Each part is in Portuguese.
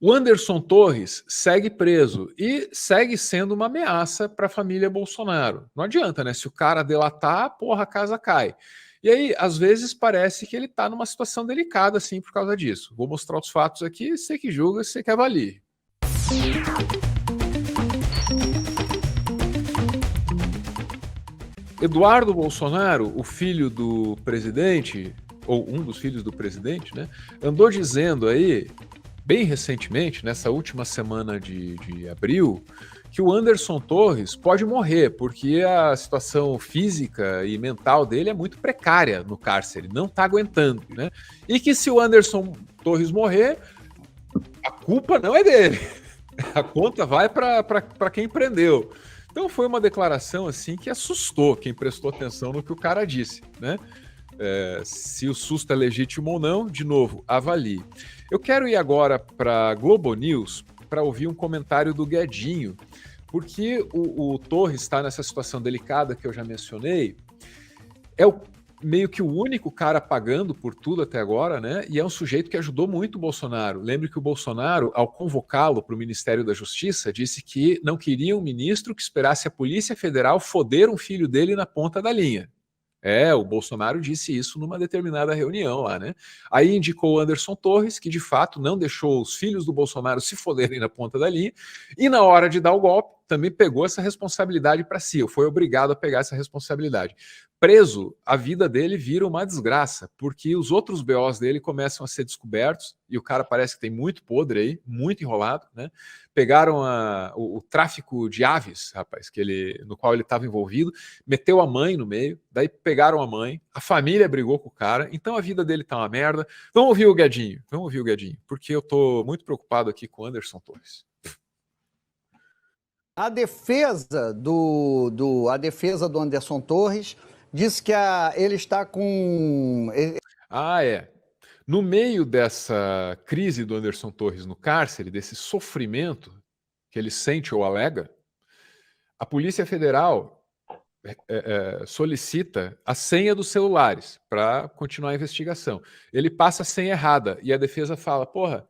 O Anderson Torres segue preso e segue sendo uma ameaça para a família Bolsonaro. Não adianta, né? Se o cara delatar, porra, a casa cai. E aí, às vezes, parece que ele está numa situação delicada, assim, por causa disso. Vou mostrar os fatos aqui, você que julga, você que avalie. Eduardo Bolsonaro, o filho do presidente, ou um dos filhos do presidente, né, andou dizendo aí, bem recentemente, nessa última semana de abril, que o Anderson Torres pode morrer, porque a situação física e mental dele é muito precária no cárcere, não está aguentando, né? E que se o Anderson Torres morrer, a culpa não é dele, a conta vai para quem prendeu. Então foi uma declaração assim que assustou quem prestou atenção no que o cara disse, né? Se o susto é legítimo ou não, de novo, avalie. Eu quero ir agora para Globo News para ouvir um comentário do Guedinho, porque o Torres está nessa situação delicada que eu já mencionei, é meio que o único cara pagando por tudo até agora, né? E é um sujeito que ajudou muito o Bolsonaro. Lembre que o Bolsonaro, ao convocá-lo para o Ministério da Justiça, disse que não queria um ministro que esperasse a Polícia Federal foder um filho dele na ponta da linha. O Bolsonaro disse isso numa determinada reunião lá, né? Aí indicou o Anderson Torres, que de fato não deixou os filhos do Bolsonaro se foderem na ponta da linha, e na hora de dar o golpe, também pegou essa responsabilidade para si, ou foi obrigado a pegar essa responsabilidade. Preso, a vida dele vira uma desgraça, porque os outros BOs dele começam a ser descobertos, e o cara parece que tem muito podre aí, muito enrolado, né? Pegaram o tráfico de aves, rapaz, no qual ele estava envolvido, meteu a mãe no meio, daí pegaram a mãe, a família brigou com o cara, então a vida dele tá uma merda. Vamos ouvir o Guedinho, porque eu tô muito preocupado aqui com o Anderson Torres. A defesa a defesa do Anderson Torres diz que ele está com... No meio dessa crise do Anderson Torres no cárcere, desse sofrimento que ele sente ou alega, a Polícia Federal solicita a senha dos celulares para continuar a investigação. Ele passa a senha errada e a defesa fala, porra,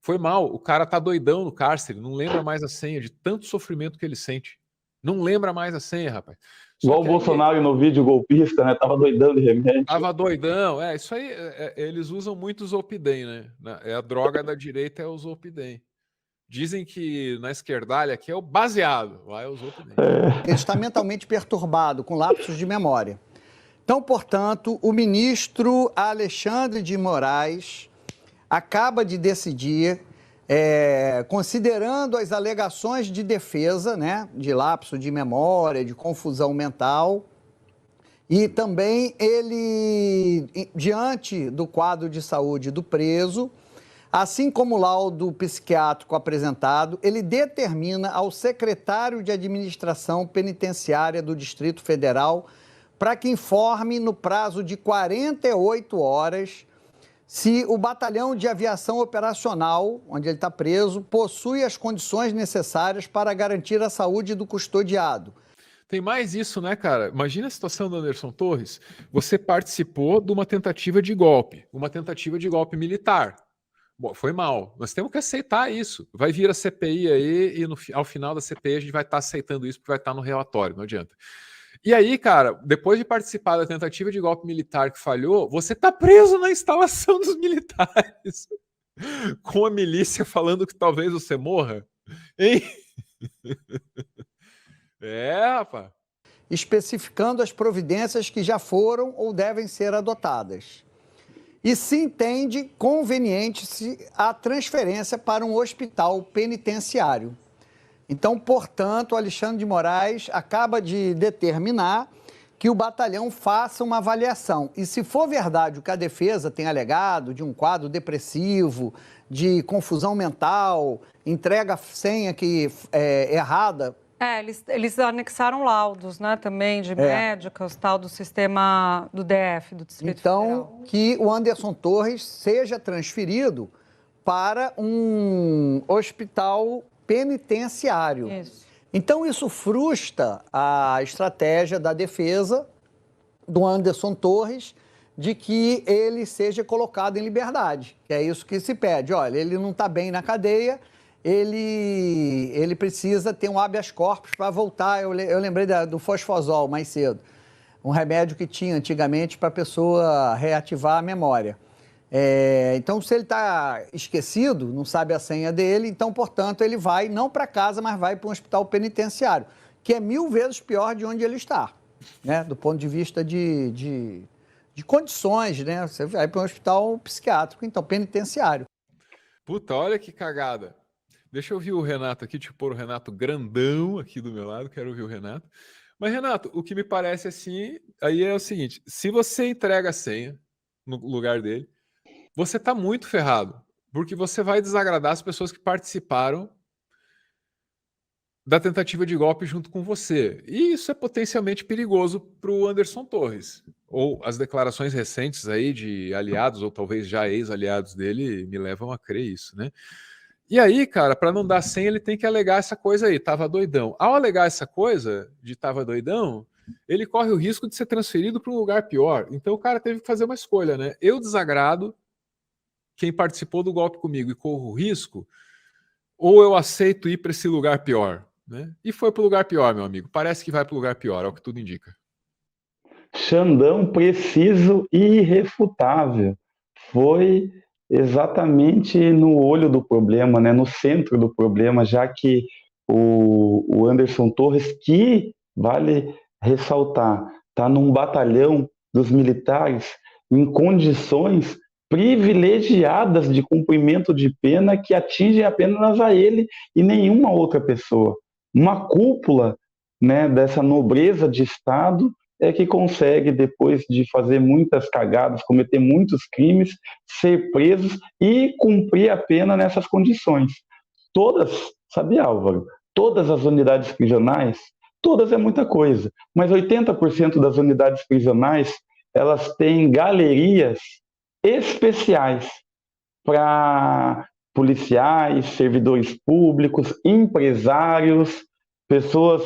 foi mal, o cara tá doidão no cárcere, não lembra mais a senha de tanto sofrimento que ele sente. Não lembra mais a senha, rapaz. Igual o Bolsonaro no vídeo golpista, né? Tava doidão de remédio. Tava doidão, isso aí, eles usam muito o Zolpidem, né? A droga da direita é o Zolpidem. Dizem que na esquerdalha aqui é o baseado, lá é o Zolpidem. Ele está mentalmente perturbado, com lapsos de memória. Então, portanto, o ministro Alexandre de Moraes acaba de decidir, considerando as alegações de defesa, né, de lapso de memória, de confusão mental, e também ele, diante do quadro de saúde do preso, assim como o laudo psiquiátrico apresentado, ele determina ao secretário de Administração Penitenciária do Distrito Federal para que informe no prazo de 48 horas se o batalhão de aviação operacional, onde ele está preso, possui as condições necessárias para garantir a saúde do custodiado. Tem mais isso, né, cara? Imagina a situação do Anderson Torres. Você participou de uma tentativa de golpe militar. Bom, foi mal. Nós temos que aceitar isso. Vai vir a CPI aí e ao final da CPI a gente vai estar aceitando isso porque vai estar no relatório, não adianta. E aí, cara, depois de participar da tentativa de golpe militar que falhou, você tá preso na instalação dos militares com a milícia falando que talvez você morra, hein? Rapaz. Especificando as providências que já foram ou devem ser adotadas. E se entende conveniente a transferência para um hospital penitenciário. Então, portanto, Alexandre de Moraes acaba de determinar que o batalhão faça uma avaliação. E se for verdade o que a defesa tem alegado, de um quadro depressivo, de confusão mental, entrega senha errada... Eles anexaram laudos, né, também de médicos, tal, do sistema do DF, do Distrito Federal. Então, que o Anderson Torres seja transferido para um hospital penitenciário. Isso. Então, isso frustra a estratégia da defesa do Anderson Torres de que ele seja colocado em liberdade, que é isso que se pede. Olha, ele não está bem na cadeia, ele precisa ter um habeas corpus para voltar. Eu lembrei do fosfosol mais cedo, um remédio que tinha antigamente para a pessoa reativar a memória. Então, se ele está esquecido, não sabe a senha dele, então, portanto, ele vai não para casa, mas vai para um hospital penitenciário, que é 1000 vezes pior de onde ele está, né? Do ponto de vista de condições, né? Você vai para um hospital psiquiátrico, então, penitenciário. Puta, olha que cagada. Deixa eu ouvir o Renato aqui, deixa eu pôr o Renato grandão aqui do meu lado, quero ouvir o Renato. Mas, Renato, o que me parece assim, aí é o seguinte, se você entrega a senha no lugar dele, você tá muito ferrado, porque você vai desagradar as pessoas que participaram da tentativa de golpe junto com você. E isso é potencialmente perigoso para o Anderson Torres. Ou as declarações recentes aí de aliados, ou talvez já ex-aliados dele, me levam a crer isso, né? E aí, cara, para não dar senha, ele tem que alegar essa coisa aí, tava doidão. Ao alegar essa coisa de tava doidão, ele corre o risco de ser transferido para um lugar pior. Então o cara teve que fazer uma escolha, né? Eu desagrado quem participou do golpe comigo e corro o risco, ou eu aceito ir para esse lugar pior, né? E foi para o lugar pior, meu amigo. Parece que vai para o lugar pior, é o que tudo indica. Xandão preciso e irrefutável. Foi exatamente no olho do problema, né? No centro do problema, já que o Anderson Torres, que vale ressaltar, está num batalhão dos militares em condições privilegiadas de cumprimento de pena que atingem apenas a ele e nenhuma outra pessoa. Uma cúpula, né, dessa nobreza de Estado é que consegue, depois de fazer muitas cagadas, cometer muitos crimes, ser presos e cumprir a pena nessas condições. Todas, sabia, Álvaro? Todas as unidades prisionais, todas é muita coisa, mas 80% das unidades prisionais, elas têm galerias especiais para policiais, servidores públicos, empresários, pessoas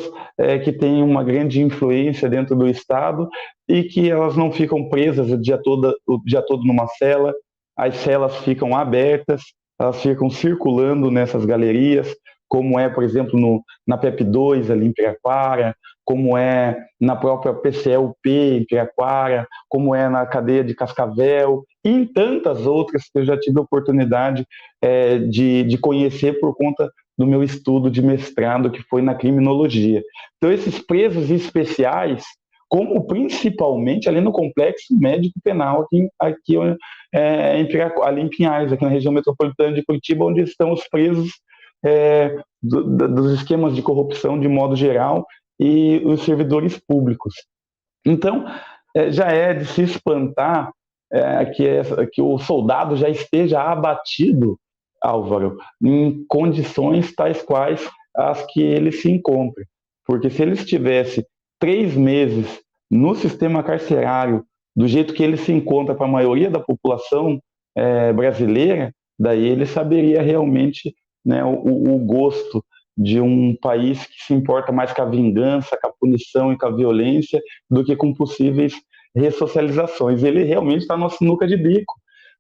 que têm uma grande influência dentro do Estado e que elas não ficam presas o dia todo numa cela, as celas ficam abertas, elas ficam circulando nessas galerias, como é, por exemplo, na PEP 2, ali em Piraquara, como é na própria PCLP em Piraquara, como é na cadeia de Cascavel, e em tantas outras que eu já tive a oportunidade de conhecer por conta do meu estudo de mestrado, que foi na criminologia. Então, esses presos especiais, como principalmente ali no Complexo Médico Penal, aqui ali em Pinhais, aqui na região metropolitana de Curitiba, onde estão os presos dos esquemas de corrupção de modo geral e os servidores públicos. Então, já é de se espantar que o soldado já esteja abatido, Álvaro, em condições tais quais as que ele se encontra. Porque se ele estivesse 3 meses no sistema carcerário, do jeito que ele se encontra para a maioria da população brasileira, daí ele saberia realmente, né, o gosto de um país que se importa mais com a vingança, com a punição e com a violência do que com possíveis ressocializações. Ele realmente está na sinuca de bico,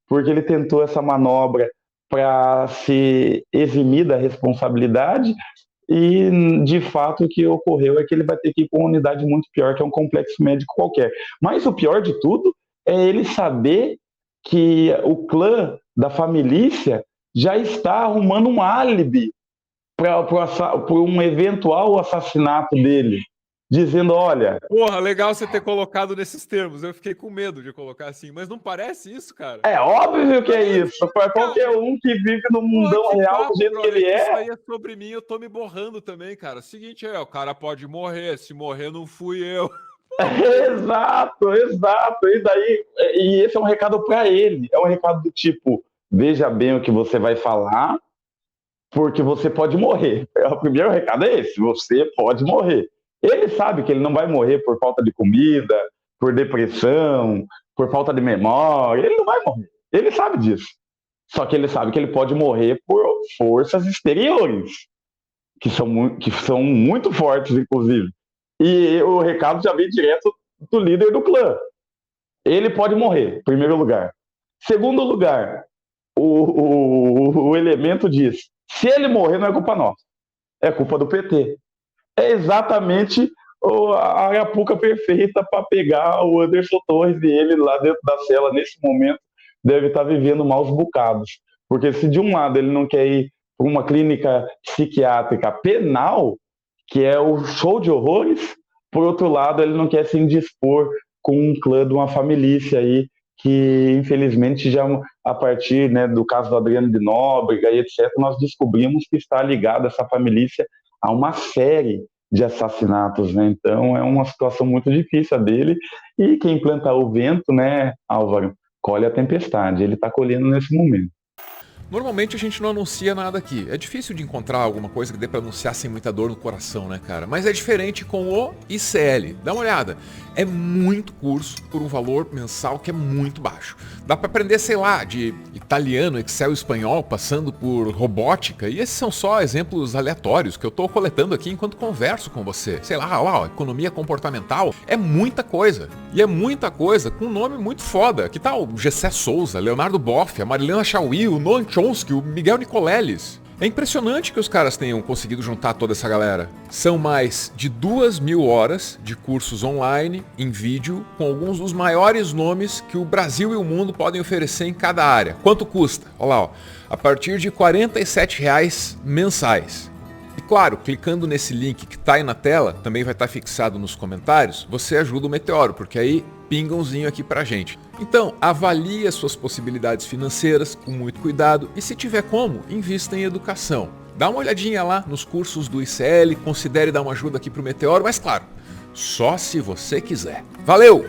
porque ele tentou essa manobra para se eximir da responsabilidade e, de fato, o que ocorreu é que ele vai ter que ir para uma unidade muito pior, que é um complexo médico qualquer. Mas o pior de tudo é ele saber que o clã da família já está arrumando um álibi para um eventual assassinato dele, dizendo, olha... Porra, legal você ter colocado nesses termos, eu fiquei com medo de colocar assim, mas não parece isso, cara? É óbvio que é isso, para qualquer um que vive no mundão real do jeito que ele é... Isso aí é sobre mim, eu tô me borrando também, cara. Seguinte, o cara pode morrer, se morrer não fui eu. Exato. E esse é um recado para ele, é um recado do tipo, veja bem o que você vai falar, porque você pode morrer. O primeiro recado é esse, você pode morrer. Ele sabe que ele não vai morrer por falta de comida, por depressão, por falta de memória, ele não vai morrer. Ele sabe disso. Só que ele sabe que ele pode morrer por forças exteriores, que são muito fortes, inclusive. E o recado já vem direto do líder do clã. Ele pode morrer, em primeiro lugar. Segundo lugar, o elemento diz, se ele morrer não é culpa nossa, é culpa do PT. É exatamente a arapuca perfeita para pegar o Anderson Torres, e ele lá dentro da cela, nesse momento, deve estar vivendo maus bocados. Porque se de um lado ele não quer ir para uma clínica psiquiátrica penal, que é o show de horrores, por outro lado ele não quer se indispor com um clã de uma família aí, que infelizmente já a partir, né, do caso do Adriano de Nóbrega e etc., nós descobrimos que está ligada essa família a uma série de assassinatos, né? Então é uma situação muito difícil a dele, e quem planta o vento, né, Álvaro, colhe a tempestade. Ele está colhendo nesse momento. Normalmente a gente não anuncia nada aqui. É difícil de encontrar alguma coisa que dê pra anunciar sem muita dor no coração, né, cara? Mas é diferente com o ICL. Dá uma olhada. É muito curso por um valor mensal que é muito baixo. Dá pra aprender, sei lá, de italiano, Excel, espanhol, passando por robótica. E esses são só exemplos aleatórios que eu tô coletando aqui enquanto converso com você. Sei lá, economia comportamental. É muita coisa. E é muita coisa com um nome muito foda. Que tal o Gessé Souza, Leonardo Boff, a Marilena Chauí, o Noam Chomsky, o Miguel Nicoleles. É impressionante que os caras tenham conseguido juntar toda essa galera. São mais de 2.000 horas de cursos online, em vídeo, com alguns dos maiores nomes que o Brasil e o mundo podem oferecer em cada área. Quanto custa? Olha lá, a partir de R$ 47,00 mensais. E claro, clicando nesse link que está aí na tela, também vai estar fixado nos comentários, você ajuda o Meteoro, porque aí pinga umzinho aqui pra gente. Então, avalie as suas possibilidades financeiras com muito cuidado e, se tiver como, invista em educação. Dá uma olhadinha lá nos cursos do ICL, considere dar uma ajuda aqui pro Meteoro, mas claro, só se você quiser. Valeu!